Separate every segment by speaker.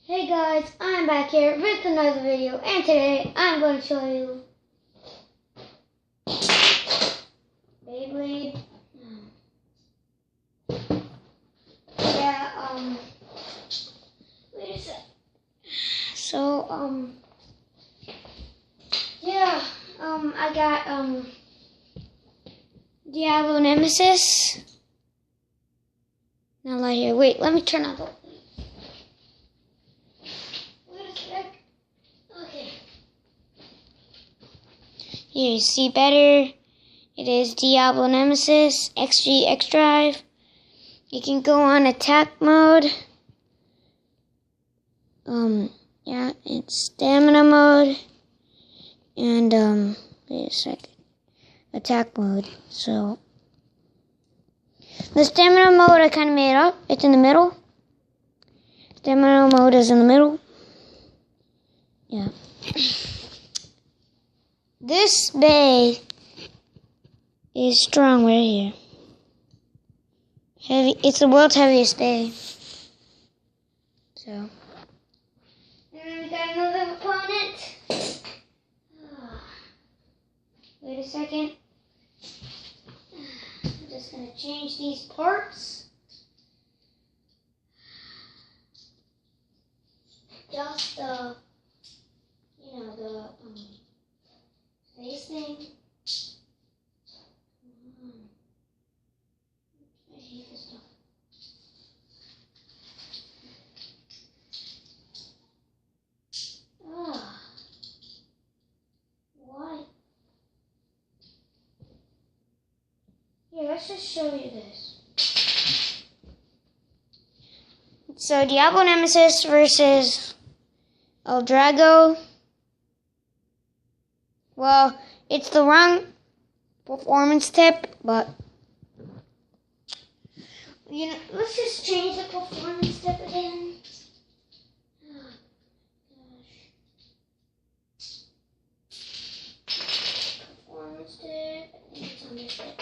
Speaker 1: Hey guys, I'm back here with another video, and today I'm going to show you Beyblade. Wait a sec. So, I got, Diablo Nemesis. Now, right here. Wait, let me turn on the light. Okay. Here you see better. It is Diablo Nemesis XG X Drive. You can go on attack mode. It's stamina mode. And wait a second. Attack mode. So the stamina mode I kinda made up. It's in the middle. Stamina mode is in the middle. Yeah. This bay is strong right here. Heavy. It's the world's heaviest bay. So. And then we got another opponent. Wait a second. I'm just gonna change these parts. Just the face thing. Come on. I hate this stuff. Why? Here, let's just show you this. So, Diablo Nemesis versus El Drago. Well, it's the wrong performance tip, but let's just change the performance tip again. Oh gosh. Performance tip. I think it's on this tip.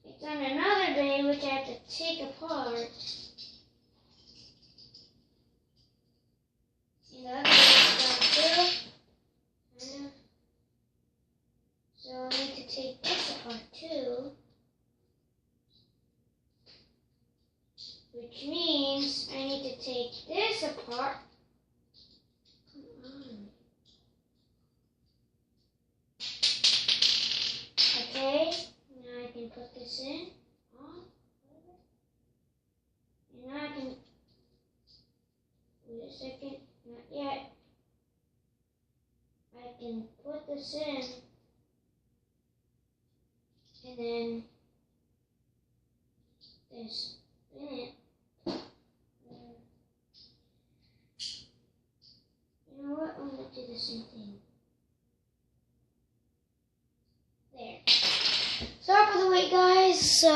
Speaker 1: It's on another day which I have to take apart. See the other day too. So I need to take this apart too. Which means I need to take this apart. Come on. Okay, now I can put this in. And now I can, wait a second, not yet. I can put this in. And then this in it. You know what? I'm going to do the same thing. There. Sorry for the wait, guys. So,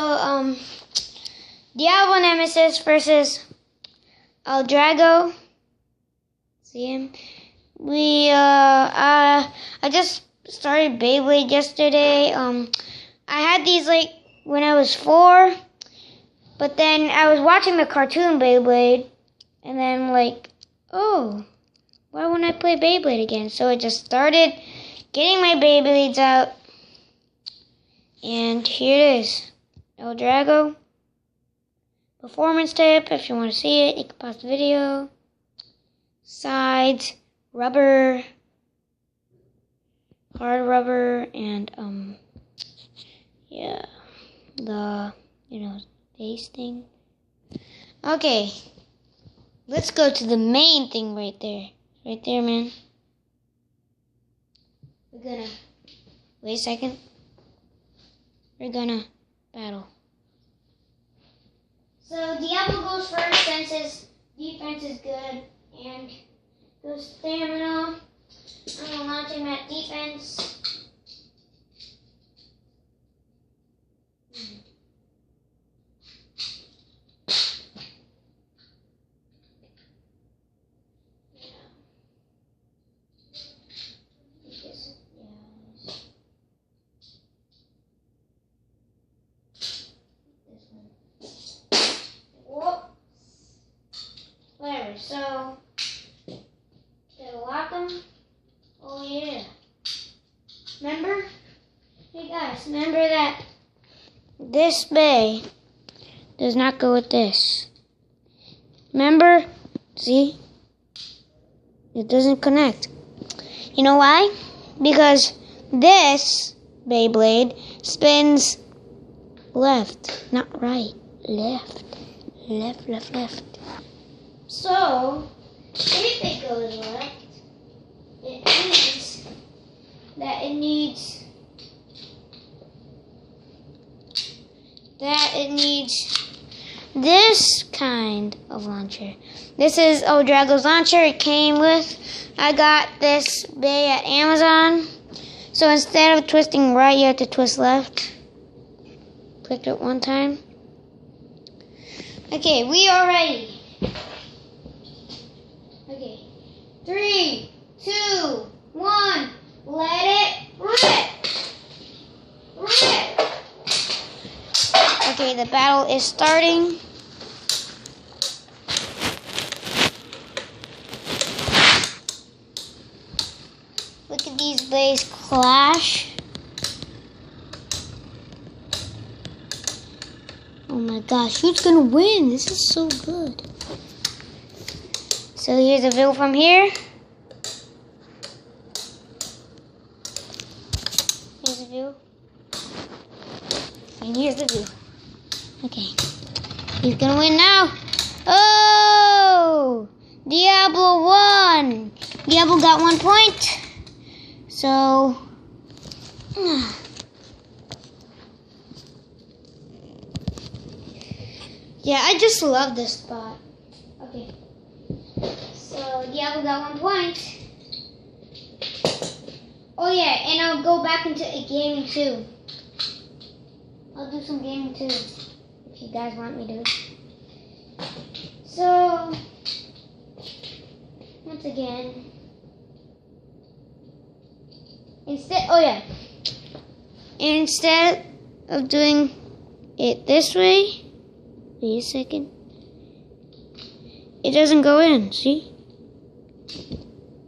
Speaker 1: Diablo Nemesis versus El Drago. See him? I just started Beyblade yesterday. I had these when I was 4, but then I was watching the cartoon Beyblade, and then oh, why wouldn't I play Beyblade again? So I just started getting my Beyblades out, and here it is, El Drago. Performance tip, if you want to see it, you can pause the video. Sides, rubber, hard rubber, and yeah, the base thing. Okay, let's go to the main thing right there, man. We're gonna wait a second. We're gonna battle. So Diablo goes first since his defense is good, and goes stamina. I'm gonna launch him at defense. so gotta lock them. Oh yeah. Remember? Hey guys, remember that this bay does not go with this. Remember? See? It doesn't connect. You know why? Because this Beyblade spins left, not right. Left. Left, left, left. So, if it goes left, it means that it needs this kind of launcher. This is Drago's launcher. It came with. I got this bay at Amazon. So instead of twisting right, you have to twist left. Click it one time. Okay, we are ready. Okay. 3, 2, 1. Let it rip. Rip. Okay, the battle is starting. Look at these blades clash. Oh my gosh, who's gonna win? This is so good. So here's a view from here. Here's a view. And here's the view. Okay. He's gonna win now. Oh! Diablo won! Diablo got 1 point. So... yeah, I just love this spot. Okay. So, Diablo got 1 point. Oh yeah, and I'll go back into gaming too. I'll do some gaming too, if you guys want me to. So, once again, instead of doing it this way, wait a second, it doesn't go in, see?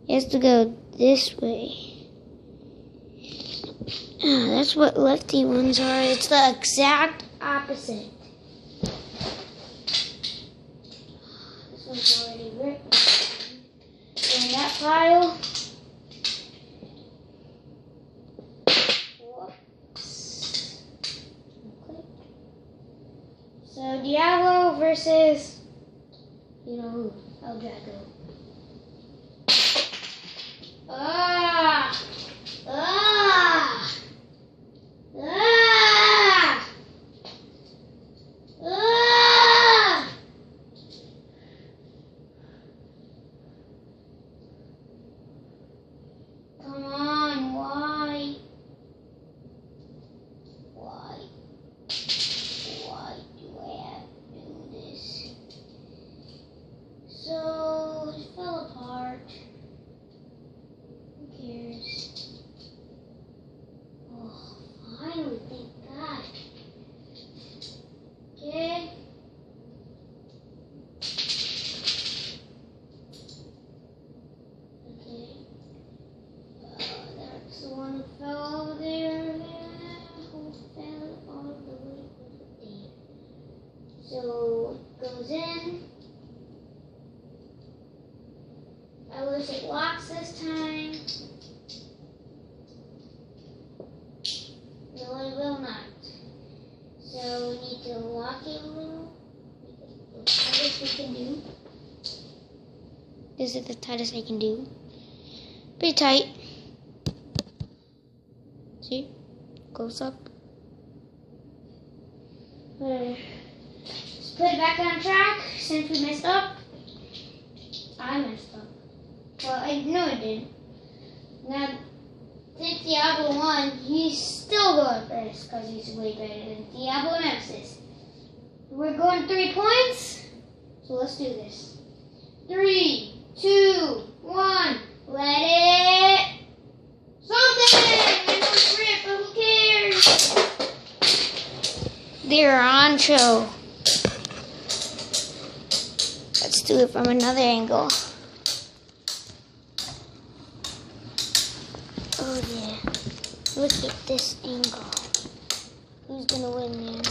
Speaker 1: It has to go this way. That's what lefty ones are. It's the exact opposite. This one's already ripped. In that pile. Whoops. Click. So Diablo versus, you know who? El Drago. Ah! Ah! Ah! Ah! Come on, why? Why? Why do I have to do this? So, it fell apart. Who cares? Oh, finally, thank God. Okay. Okay. That's the one who fell over there. Who fell all the way over there. So, it goes in. I wish it locks this time. No, it will not. So we need to lock it a little. The tightest we can do. This is the tightest I can do. Pretty tight. See? Goes up. Just put it back on track since we messed up. I messed up. Well, I know I didn't. Now, since Diablo won, he's still going first because he's way better than Diablo Nemesis. We're going 3 points, so let's do this. 3, 2, 1, let it... Something! It was rip, but who cares? They're on show. Let's do it from another angle. Oh yeah. Look at this angle. Who's gonna win, man?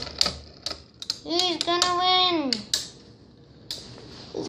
Speaker 1: Who's gonna